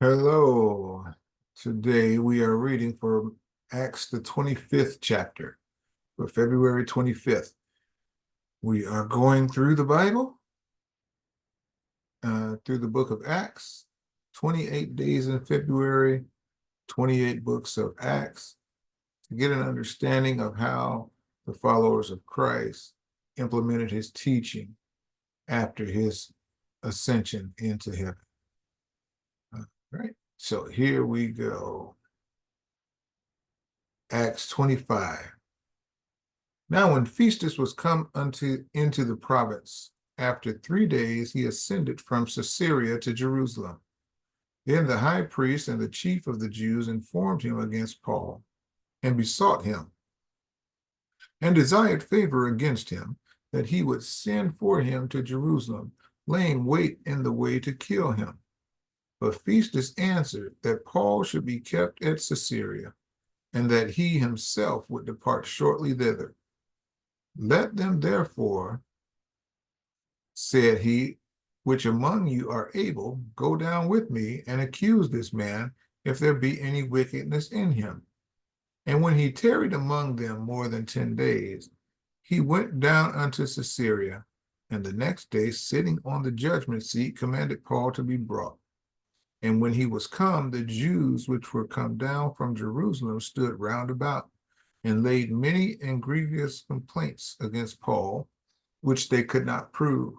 Hello. Today we are reading for Acts, the 25th chapter, for February 25th. We are going through the Bible, through the book of Acts, 28 days in February, 28 books of Acts, to get an understanding of how the followers of Christ implemented his teaching after his ascension into heaven. All right, so here we go. Acts 25. Now when Festus was come into the province, after 3 days he ascended from Caesarea to Jerusalem. Then the high priest and the chief of the Jews informed him against Paul, and besought him, and desired favor against him, that he would send for him to Jerusalem, laying wait in the way to kill him. But Festus answered that Paul should be kept at Caesarea, and that he himself would depart shortly thither. Let them therefore, said he, which among you are able, go down with me and accuse this man, if there be any wickedness in him. And when he tarried among them more than 10 days, he went down unto Caesarea, and the next day, sitting on the judgment seat, commanded Paul to be brought. And when he was come, the Jews which were come down from Jerusalem stood round about, and laid many and grievous complaints against Paul, which they could not prove.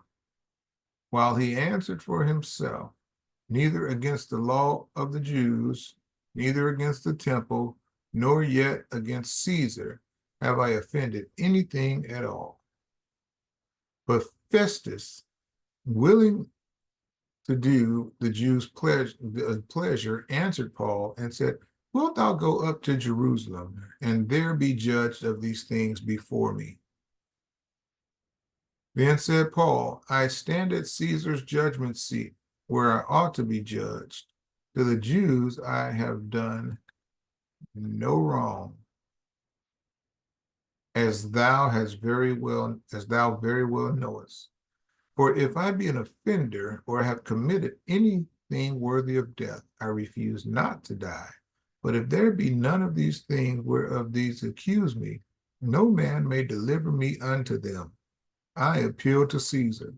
While he answered for himself, neither against the law of the Jews, neither against the temple, nor yet against Caesar have I offended anything at all. But Festus, willing to do the Jews' pleasure, answered Paul and said, Wilt thou go up to Jerusalem, and there be judged of these things before me? Then said Paul, I stand at Caesar's judgment seat, where I ought to be judged. To the Jews I have done no wrong, as thou very well knowest. For if I be an offender, or have committed anything worthy of death, I refuse not to die. But if there be none of these things whereof these accuse me, no man may deliver me unto them. I appeal to Caesar.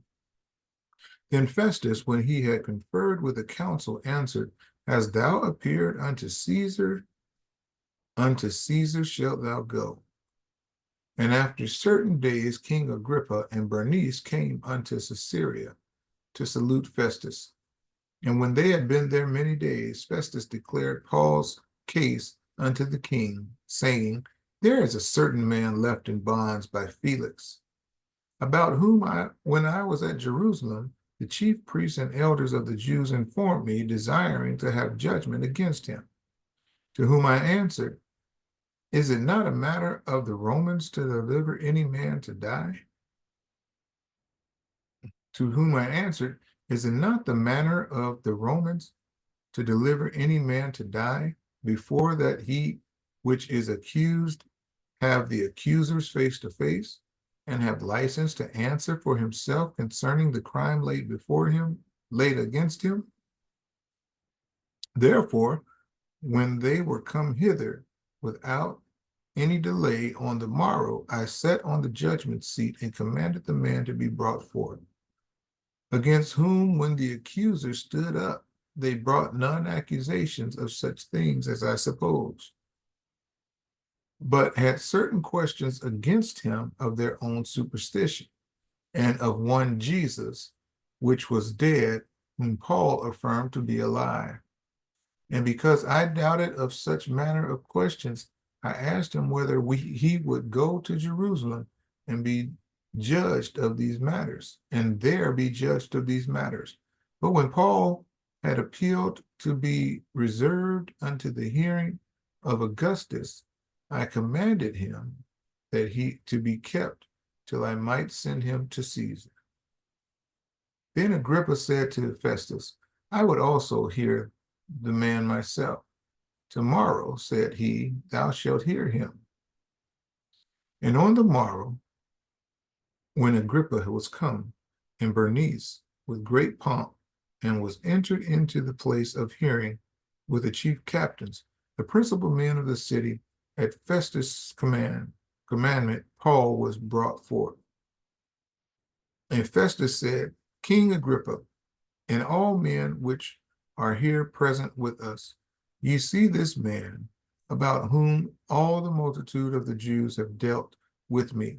Then Festus, when he had conferred with the council, answered, Hast thou appeared unto Caesar? Unto Caesar shalt thou go. And after certain days, King Agrippa and Bernice came unto Caesarea to salute Festus. And when they had been there many days, Festus declared Paul's case unto the king, saying, There is a certain man left in bonds by Felix, about whom when I was at Jerusalem, the chief priests and elders of the Jews informed me, desiring to have judgment against him. To whom I answered, Is it not a matter of the Romans to deliver any man to die? To whom I answered, Is it not the manner of the Romans to deliver any man to die, before that he which is accused have the accusers face to face, and have license to answer for himself concerning the crime laid against him? Therefore, when they were come hither without any delay, on the morrow I sat on the judgment seat and commanded the man to be brought forth, against whom when the accusers stood up, they brought none accusations of such things as I supposed, but had certain questions against him of their own superstition, and of one Jesus, which was dead, whom Paul affirmed to be alive. And because I doubted of such manner of questions, I asked him whether he would go to Jerusalem and be judged of these matters, and there be judged of these matters. But when Paul had appealed to be reserved unto the hearing of Augustus, I commanded him that he to be kept till I might send him to Caesar. Then Agrippa said to Festus, I would also hear the man myself. Tomorrow, said he, thou shalt hear him. And on the morrow, when Agrippa was come, and Bernice, with great pomp and was entered into the place of hearing with the chief captains, the principal men of the city. At Festus' commandment, Paul was brought forth. And Festus said, King Agrippa, and all men which are here present with us, ye see this man, about whom all the multitude of the Jews have dealt with me,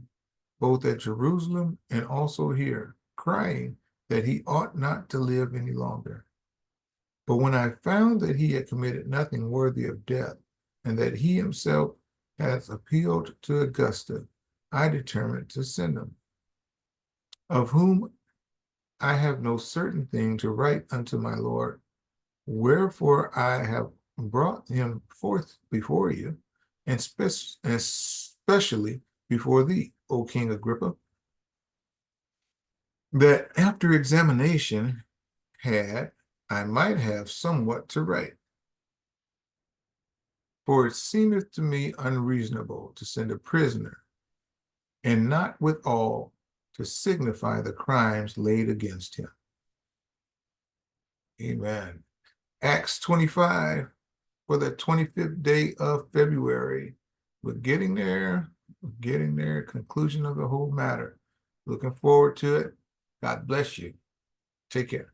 both at Jerusalem and also here, crying that he ought not to live any longer. But when I found that he had committed nothing worthy of death, and that he himself hath appealed to Augusta, I determined to send him, of whom I have no certain thing to write unto my Lord. Wherefore I have brought him forth before you, and especially before thee, O King Agrippa, that after examination I might have somewhat to write. For it seemeth to me unreasonable to send a prisoner, and not withal to signify the crimes laid against him. Amen. Acts 25, for the 25th day of February. We're getting there. Conclusion of the whole matter. Looking forward to it. God bless you. Take care.